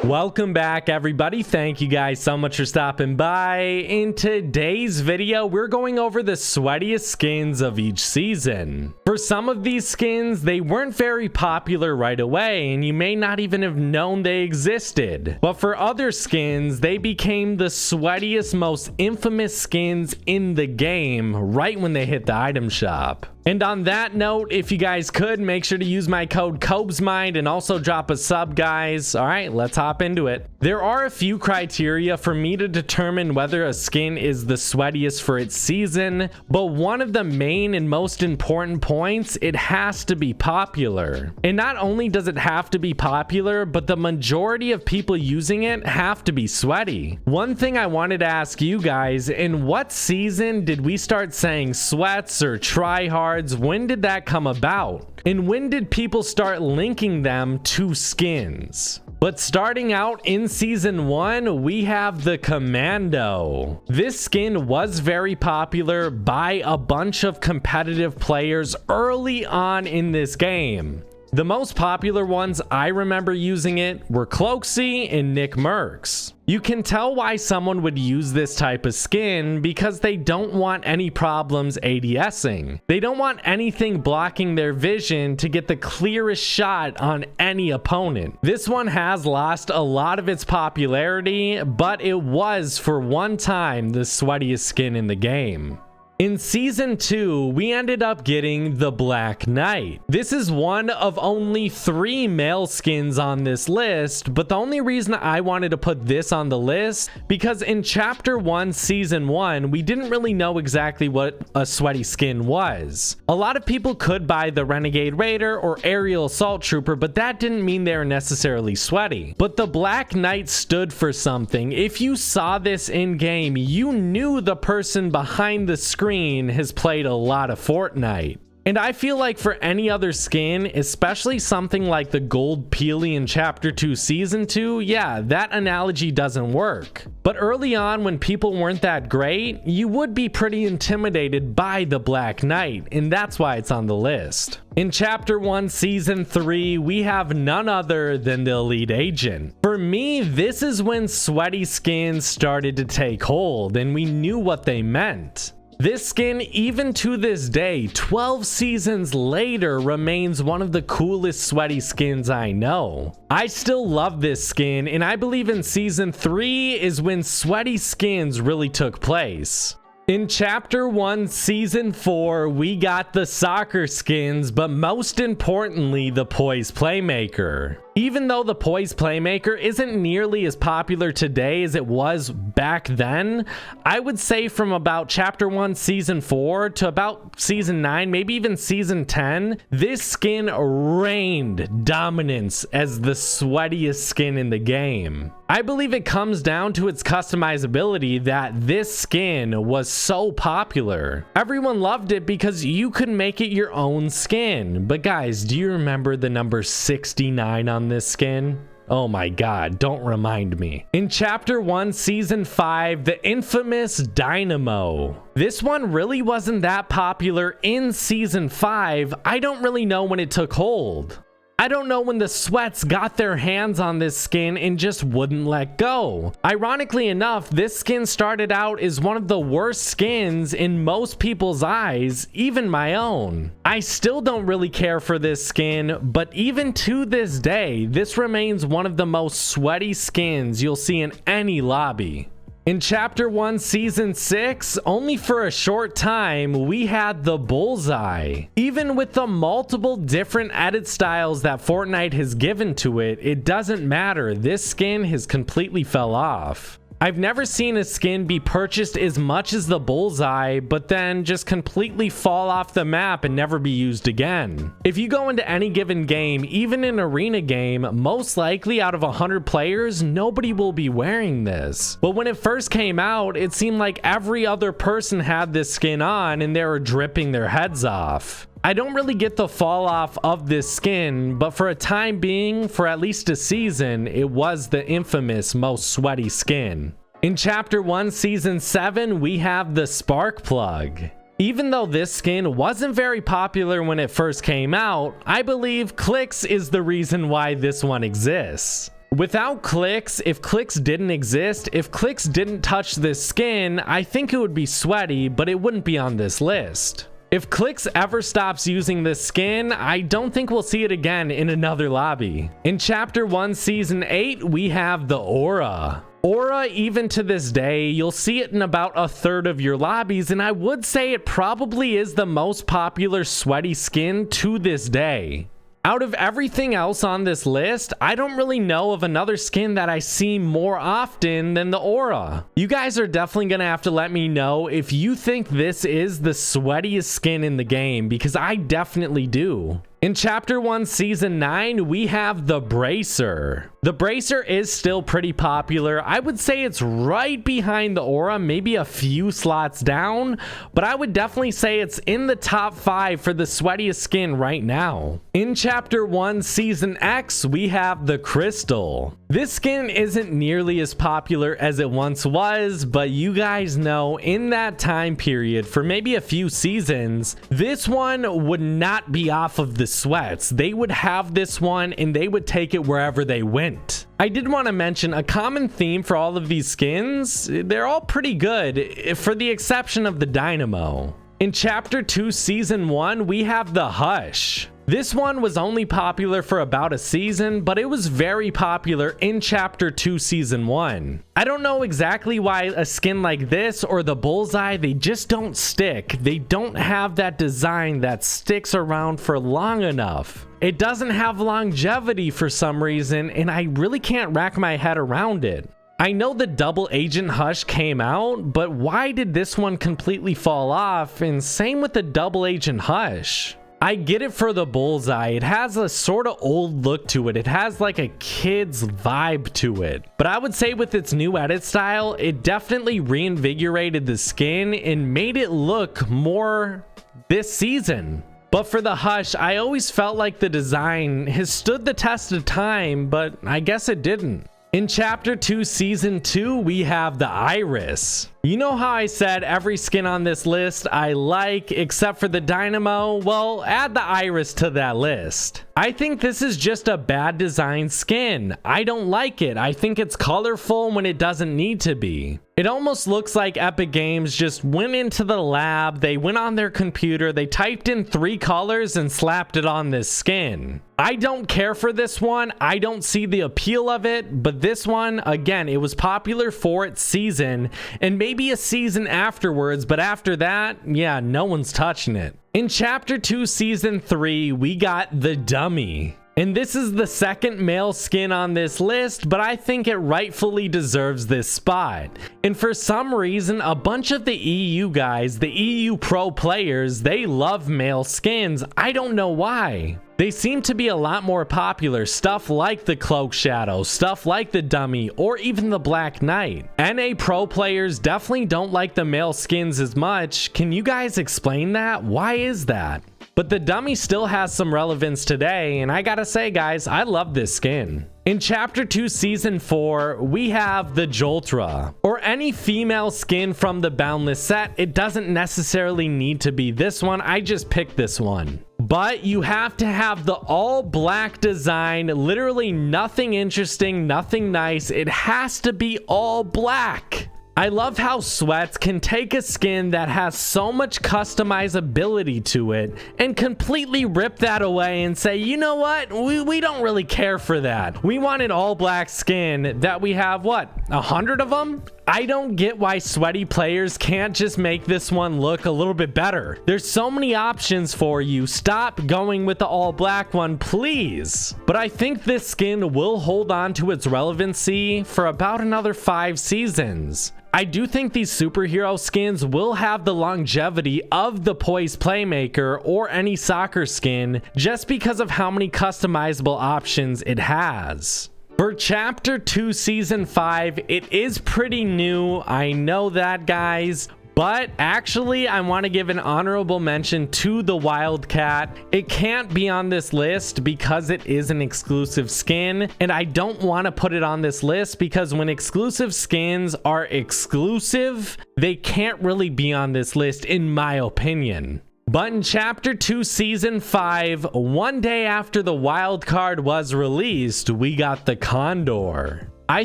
Welcome back, everybody. Thank you guys so much for stopping by. In today's video, we're going over the sweatiest skins of each season. For some of these skins, they weren't very popular right away, and you may not even have known they existed. But for other skins, they became the sweatiest, most infamous skins in the game right when they hit the item shop. And on that note, if you guys could, make sure to use my code COBESMIND and also drop a sub, guys. All right, let's hop into it. There are a few criteria for me to determine whether a skin is the sweatiest for its season, but one of the main and most important points, it has to be popular. And not only does it have to be popular, but the majority of people using it have to be sweaty. One thing I wanted to ask you guys, in what season did we start saying sweats or tryhard? When did that come about? And when did people start linking them to skins? But starting out in season 1, we have the Commando. This skin was very popular by a bunch of competitive players early on in this game. The most popular ones I remember using it were Cloaksy and Nick Mercs. You can tell why someone would use this type of skin because they don't want any problems ADSing. They don't want anything blocking their vision to get the clearest shot on any opponent. This one has lost a lot of its popularity, but it was for one time the sweatiest skin in the game. In season 2, we ended up getting the Black Knight. This is one of only 3 male skins on this list, but the only reason I wanted to put this on the list, because in chapter 1, season 1, we didn't really know exactly what a sweaty skin was. A lot of people could buy the Renegade Raider or Aerial Assault Trooper, but that didn't mean they were necessarily sweaty. But the Black Knight stood for something. If you saw this in game, you knew the person behind the screen has played a lot of Fortnite. And I feel like for any other skin, especially something like the Gold Peely in Chapter 2 Season 2, yeah, that analogy doesn't work. But early on, when people weren't that great, you would be pretty intimidated by the Black Knight, and that's why it's on the list. In Chapter 1 Season 3, we have none other than the Elite Agent. For me, this is when sweaty skins started to take hold, and we knew what they meant. This skin, even to this day, 12 seasons later, remains one of the coolest sweaty skins I know. I still love this skin, and I believe in season 3 is when sweaty skins really took place. In Chapter 1, Season 4, we got the soccer skins, but most importantly, the Poise Playmaker. Even though the Poise Playmaker isn't nearly as popular today as it was back then, I would say from about Chapter 1, Season 4 to about Season 9, maybe even Season 10, this skin reigned dominance as the sweatiest skin in the game. I believe it comes down to its customizability that this skin was so popular. Everyone loved it because you could make it your own skin. But guys, do you remember the number 69 on this skin? Oh my god, don't remind me. In Chapter 1, Season 5, the infamous Dynamo. This one really wasn't that popular in Season 5. I don't really know when it took hold. I don't know when the sweats got their hands on this skin and just wouldn't let go. Ironically enough, this skin started out as one of the worst skins in most people's eyes, even my own. I still don't really care for this skin, but even to this day, this remains one of the most sweaty skins you'll see in any lobby. In Chapter 1, Season 6, only for a short time, we had the Bullseye. Even with the multiple different edit styles that Fortnite has given to it, it doesn't matter. This skin has completely fell off. I've never seen a skin be purchased as much as the Bullseye, but then just completely fall off the map and never be used again. If you go into any given game, even an arena game, most likely out of 100 players, nobody will be wearing this. But when it first came out, it seemed like every other person had this skin on and they were dripping their heads off. I don't really get the fall off of this skin, but for a time being, for at least a season, it was the infamous most sweaty skin. In Chapter 1, Season 7, we have the Spark Plug. Even though this skin wasn't very popular when it first came out, I believe clicks is the reason why this one exists. Without clicks, if clicks didn't exist, if clicks didn't touch this skin, I think it would be sweaty, but it wouldn't be on this list. If clicks ever stops using this skin, I don't think we'll see it again in another lobby. In Chapter 1, Season 8, we have the Aura. Aura, even to this day, you'll see it in about a third of your lobbies, and I would say it probably is the most popular sweaty skin to this day. Out of everything else on this list, I don't really know of another skin that I see more often than the Aura. You guys are definitely gonna have to let me know if you think this is the sweatiest skin in the game, because I definitely do. In Chapter 1, Season 9, we have the Bracer. The Bracer is still pretty popular. I would say it's right behind the Aura, maybe a few slots down, but I would definitely say it's in the top 5 for the sweatiest skin right now. In Chapter 1, Season X, we have the Crystal. This skin isn't nearly as popular as it once was, but you guys know in that time period, for maybe a few seasons, this one would not be off of the sweats. They would have this one and they would take it wherever they went. I did want to mention a common theme for all of these skins. They're all pretty good, for the exception of the Dynamo. In Chapter 2, Season 1, we have the Hush. This one was only popular for about a season, but it was very popular in Chapter 2, Season 1. I don't know exactly why a skin like this or the Bullseye, they just don't stick. They don't have that design that sticks around for long enough. It doesn't have longevity for some reason, and I really can't rack my head around it. I know the Double Agent Hush came out, but why did this one completely fall off? And same with the Double Agent Hush. I get it for the Bullseye. It has a sort of old look to it. It has like a kid's vibe to it. But I would say with its new edit style, it definitely reinvigorated the skin and made it look more this season. But for the Hush, I always felt like the design has stood the test of time, but I guess it didn't. In Chapter 2, Season 2, we have the Iris. You know how I said every skin on this list I like except for the Dynamo? Well, add the Iris to that list. I think this is just a bad design skin. I don't like it. I think it's colorful when it doesn't need to be. It almost looks like Epic Games just went into the lab, they went on their computer, they typed in 3 colors and slapped it on this skin. I don't care for this one. I don't see the appeal of it, but this one, again, it was popular for its season and maybe a season afterwards, but after that, yeah, no one's touching it. In Chapter 2, Season 3, we got the Dummy. And this is the second male skin on this list, but I think it rightfully deserves this spot. And for some reason, a bunch of the EU guys, the EU pro players, they love male skins. I don't know why. They seem to be a lot more popular, stuff like the Cloak Shadow, stuff like the Dummy, or even the Black Knight. NA pro players definitely don't like the male skins as much. Can you guys explain that? Why is that? But the Dummy still has some relevance today, and I gotta say guys, I love this skin. In Chapter 2, Season 4, we have the Joltra, or any female skin from the Boundless set. It doesn't necessarily need to be this one, I just picked this one. But you have to have the all black design, literally nothing interesting, nothing nice. It has to be all black. I love how Sweats can take a skin that has so much customizability to it and completely rip that away and say, you know what, we don't really care for that. We want an all black skin that we have, what, 100 of them? I don't get why sweaty players can't just make this one look a little bit better. There's so many options for you. Stop going with the all black one, please. But I think this skin will hold on to its relevancy for about another 5 seasons. I do think these superhero skins will have the longevity of the Poise playmaker or any soccer skin just because of how many customizable options it has. For Chapter 2, Season 5, it is pretty new. I know that, guys. But actually, I want to give an honorable mention to the Wildcat. It can't be on this list because it is an exclusive skin, and I don't want to put it on this list because when exclusive skins are exclusive, they can't really be on this list in my opinion. But in Chapter 2, Season 5, one day after the wild card was released, we got the Condor. I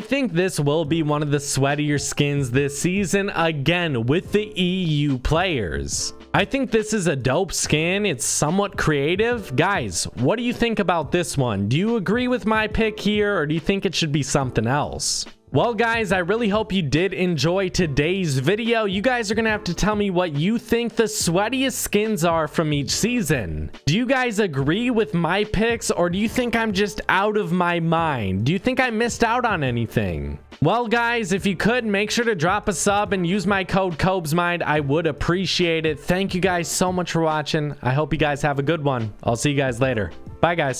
think this will be one of the sweatier skins this season, again with the EU players. I think this is a dope skin. It's somewhat creative. Guys, what do you think about this one? Do you agree with my pick here, or do you think it should be something else? Well, guys, I really hope you did enjoy today's video. You guys are gonna have to tell me what you think the sweatiest skins are from each season. Do you guys agree with my picks, or do you think I'm just out of my mind? Do you think I missed out on anything? Well, guys, if you could, make sure to drop a sub and use my code COBESMIND. I would appreciate it. Thank you guys so much for watching. I hope you guys have a good one. I'll see you guys later. Bye, guys.